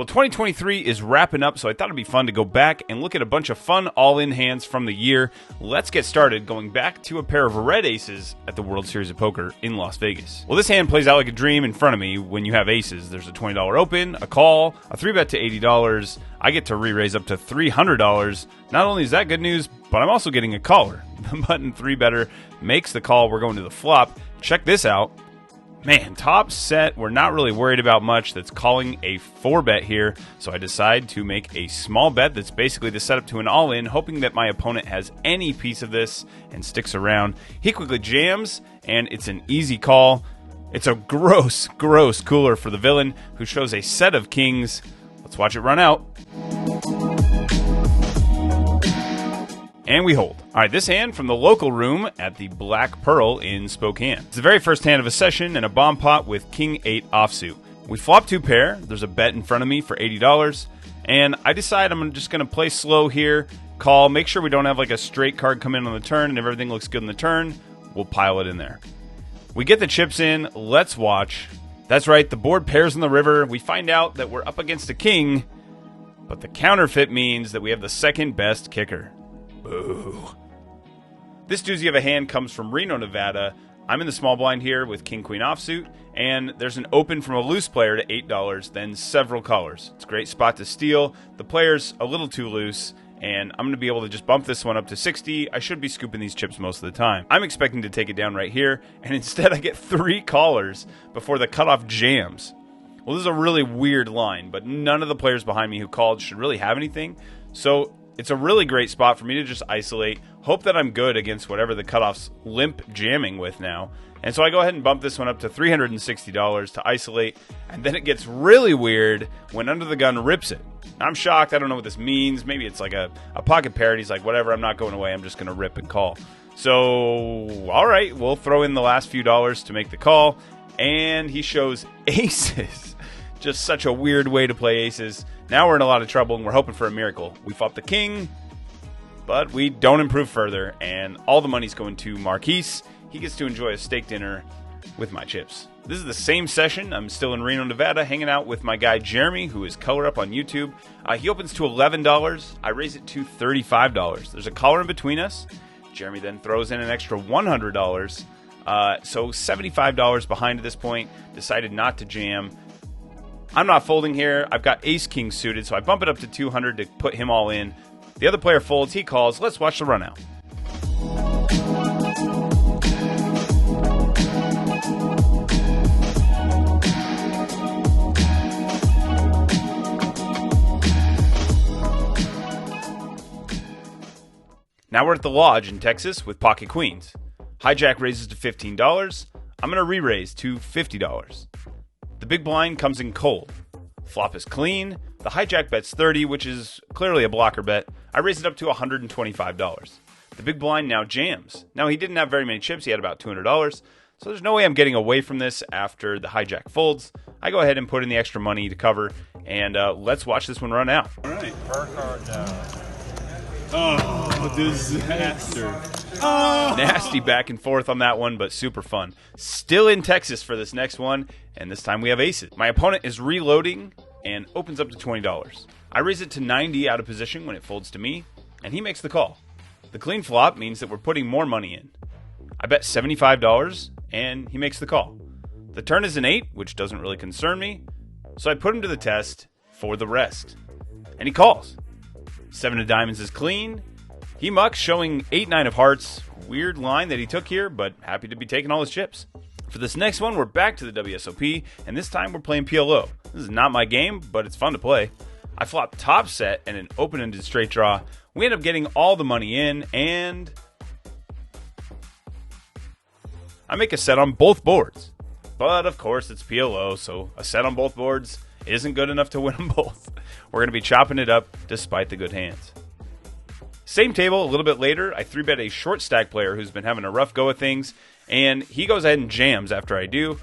Well, 2023 is wrapping up, so I thought it'd be fun to go back and look at a bunch of fun all-in hands from the year. Let's get started going back to a pair of red aces at the World Series of Poker in Las Vegas. Well, this hand plays out like a dream in front of me when you have aces. There's a $20 open, a call, a 3-bet to $80. I get to re-raise up to $300. Not only is that good news, but I'm also getting a caller. The button 3-better makes the call. We're going to the flop. Check this out. Man, top set, we're not really worried about much. That's calling a 4-bet here, so I decide to make a small bet that's basically the setup to an all-in, hoping that my opponent has any piece of this and sticks around. He quickly jams, and it's an easy call. It's a gross cooler for the villain, who shows a set of kings. Let's watch it run out. And we hold. All right, this hand from the local room at the Black Pearl in Spokane. It's the very first hand of a session and a bomb pot with King 8 offsuit. We flop 2 pair. There's a bet in front of me for $80. And I decide I'm just going to play slow here, call, make sure we don't have like a straight card come in on the turn, and if everything looks good on the turn, we'll pile it in there. We get the chips in. Let's watch. That's right, the board pairs in the river. We find out that we're up against a king, but the counterfeit means that we have the second best kicker. Boo. This doozy of a hand comes from Reno, Nevada. I'm in the small blind here with King-Queen offsuit, and there's an open from a loose player to $8, then several callers. It's a great spot to steal. The player's a little too loose, and I'm going to be able to just bump this one up to 60. I should be scooping these chips most of the time. I'm expecting to take it down right here, and instead I get 3 callers before the cutoff jams. Well, this is a really weird line, but none of the players behind me who called should really have anything, so it's a really great spot for me to just isolate, hope that I'm good against whatever the cutoff's limp jamming with now. And so I go ahead and bump this one up to $360 to isolate, and then it gets really weird when Under the Gun rips it. I'm shocked. I don't know what this means. Maybe it's like a pocket pair. He's like, whatever, I'm not going away. I'm just going to rip and call. So, all right, we'll throw in the last few dollars to make the call, and he shows aces. Just such a weird way to play aces. Now we're in a lot of trouble, and we're hoping for a miracle. We flop the king, but we don't improve further, and all the money's going to Marquise. He gets to enjoy a steak dinner with my chips. This is the same session. I'm still in Reno, Nevada, hanging out with my guy Jeremy, who is Color Up on YouTube. He opens to $11. I raise it to $35. There's a caller in between us. Jeremy then throws in an extra $100. So $75 behind at this point. Decided not to jam. I'm not folding here. I've got ace-king suited, so I bump it up to $200 to put him all in. The other player folds. He calls. Let's watch the run out. Now we're at the Lodge in Texas with pocket queens. Hijack raises to $15. I'm going to re-raise to $50. The big blind comes in cold. Flop is clean. The hijack bets 30, which is clearly a blocker bet. I raise it up to $125. The big blind now jams. Now, he didn't have very many chips. He had about $200. So there's no way I'm getting away from this after the hijack folds. I go ahead and put in the extra money to cover, and let's watch this one run out. All right. Per card down. Oh, disaster. Oh. Nasty back and forth on that one, but super fun. Still in Texas for this next one, and this time we have aces. My opponent is reloading and opens up to $20. I raise it to 90 out of position when it folds to me, and he makes the call. The clean flop means that we're putting more money in. I bet $75, and he makes the call. The turn is an 8, which doesn't really concern me, so I put him to the test for the rest. And he calls. 7 of diamonds is clean. He mucks, showing 8-9 of hearts. Weird line that he took here, but happy to be taking all his chips. For this next one, we're back to the WSOP, and this time we're playing PLO. This is not my game, but it's fun to play. I flop top set and an open-ended straight draw. We end up getting all the money in, and I make a set on both boards. But, of course, it's PLO, so a set on both boards isn't good enough to win them both. We're going to be chopping it up despite the good hands. Same table, a little bit later, I 3-bet a short stack player who's been having a rough go of things, and he goes ahead and jams after I do.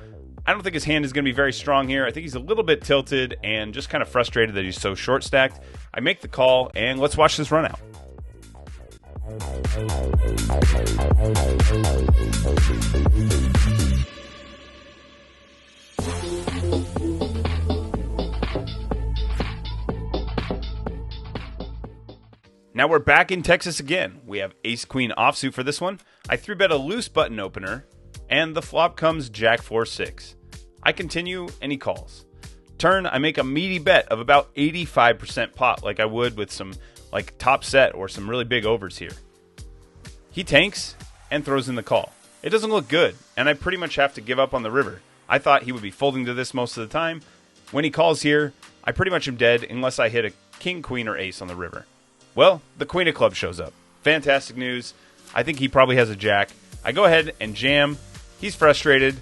I don't think his hand is going to be very strong here. I think he's a little bit tilted and just kind of frustrated that he's so short stacked. I make the call, and let's watch this run out. Now we're back in Texas again. We have ace-queen offsuit for this one. I 3-bet a loose button opener, and the flop comes jack 4-6. I continue, and he calls. Turn, I make a meaty bet of about 85% pot, like I would with some top set or some really big overs here. He tanks and throws in the call. It doesn't look good, and I pretty much have to give up on the river. I thought he would be folding to this most of the time. When he calls here, I pretty much am dead unless I hit a king, queen, or ace on the river. Well, the queen of clubs shows up. Fantastic news. I think he probably has a jack. I go ahead and jam. He's frustrated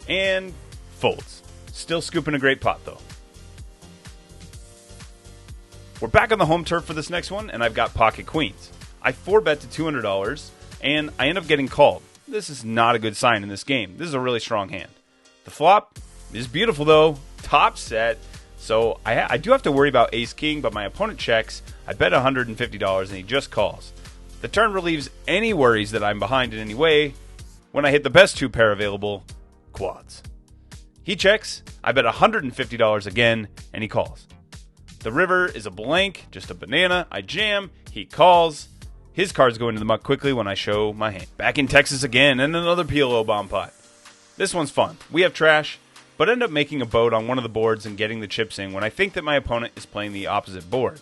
and folds. Still scooping a great pot, though. We're back on the home turf for this next one, and I've got pocket queens. I 4-bet to $200, and I end up getting called. This is not a good sign in this game. This is a really strong hand. The flop is beautiful, though. Top set. So I do have to worry about ace-king, but my opponent checks. I bet $150, and he just calls. The turn relieves any worries that I'm behind in any way when I hit the best 2 pair available, quads. He checks. I bet $150 again, and he calls. The river is a blank, just a banana. I jam. He calls. His cards go into the muck quickly when I show my hand. Back in Texas again, and another PLO bomb pot. This one's fun. We have trash, but end up making a boat on one of the boards and getting the chips in when I think that my opponent is playing the opposite board.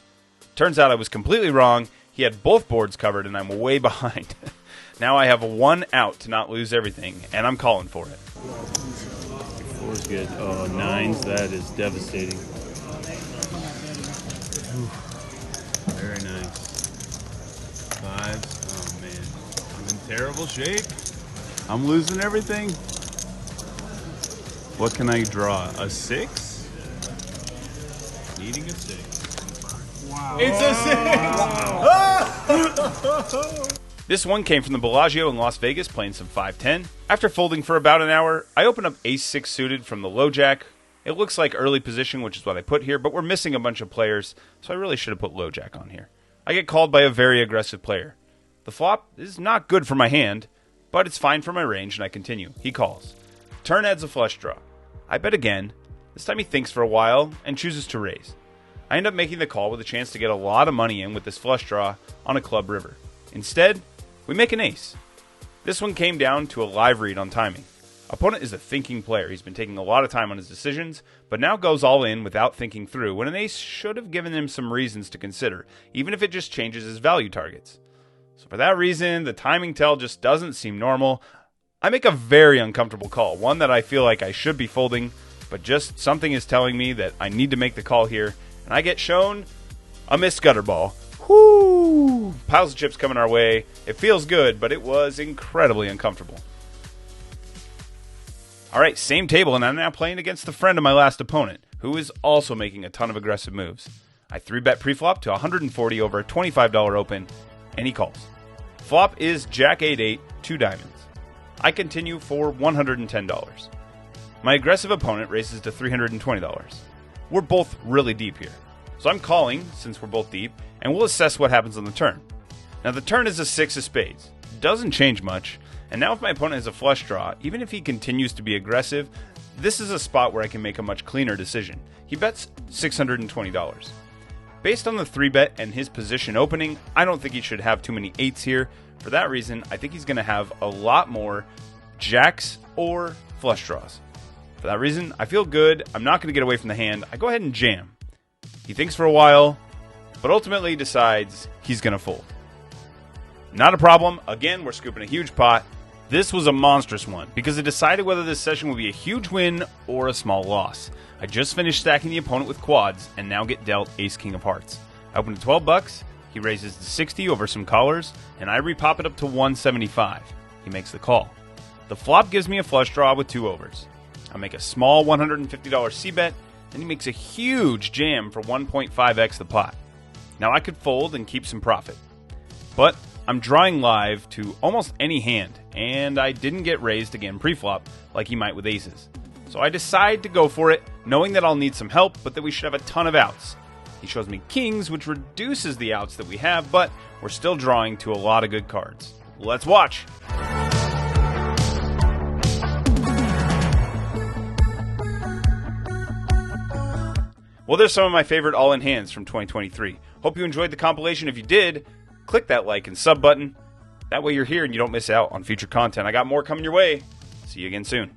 Turns out I was completely wrong. He had both boards covered, and I'm way behind. Now I have 1 out to not lose everything, and I'm calling for it. 4's good. Oh, 9s, that is devastating. Very nice. 5s, oh man. I'm in terrible shape. I'm losing everything. What can I draw? A 6? Needing a 6. Wow. It's a 6! This one came from the Bellagio in Las Vegas, playing some 5-10. After folding for about an hour, I open up ace-6 suited from the low jack. It looks like early position, which is what I put here, but we're missing a bunch of players, so I really should have put low jack on here. I get called by a very aggressive player. The flop is not good for my hand, but it's fine for my range, and I continue. He calls. Turn adds a flush draw. I bet again. This time he thinks for a while and chooses to raise. I end up making the call with a chance to get a lot of money in with this flush draw on a club river. Instead, we make an ace. This one came down to a live read on timing. Opponent is a thinking player. He's been taking a lot of time on his decisions, but now goes all in without thinking through, when an ace should have given him some reasons to consider, even if it just changes his value targets. So for that reason, the timing tell just doesn't seem normal. I make a very uncomfortable call, one that I feel like I should be folding, but just something is telling me that I need to make the call here, and I get shown a missed Gutterball. Whoo! Piles of chips coming our way. It feels good, but it was incredibly uncomfortable. Alright, same table, and I'm now playing against the friend of my last opponent, who is also making a ton of aggressive moves. I 3-bet preflop to $140 over a $25 open, and he calls. Flop is Jack 8-8, 2 diamonds. I continue for $110. My aggressive opponent raises to $320. We're both really deep here. So I'm calling, since we're both deep, and we'll assess what happens on the turn. Now the turn is a 6 of spades. Doesn't change much, and now if my opponent has a flush draw, even if he continues to be aggressive, this is a spot where I can make a much cleaner decision. He bets $620. Based on the 3-bet and his position opening, I don't think he should have too many 8s here. For that reason, I think he's going to have a lot more jacks or flush draws. For that reason, I feel good. I'm not going to get away from the hand. I go ahead and jam. He thinks for a while, but ultimately decides he's going to fold. Not a problem. Again, we're scooping a huge pot. This was a monstrous one because it decided whether this session would be a huge win or a small loss. I just finished stacking the opponent with quads and now get dealt ace-king of hearts. I open to $12. He raises to 60 over some collars, and I repop it up to 175. He makes the call. The flop gives me a flush draw with 2 overs. I make a small $150 c-bet, and he makes a huge jam for 1.5x the pot. Now I could fold and keep some profit. But I'm drawing live to almost any hand, and I didn't get raised again pre-flop like he might with aces. So I decide to go for it, knowing that I'll need some help, but that we should have a ton of outs. He shows me kings, which reduces the outs that we have, but we're still drawing to a lot of good cards. Let's watch! Well, there's some of my favorite all-in hands from 2023. Hope you enjoyed the compilation. If you did, click that like and sub button. That way you're here and you don't miss out on future content. I got more coming your way. See you again soon.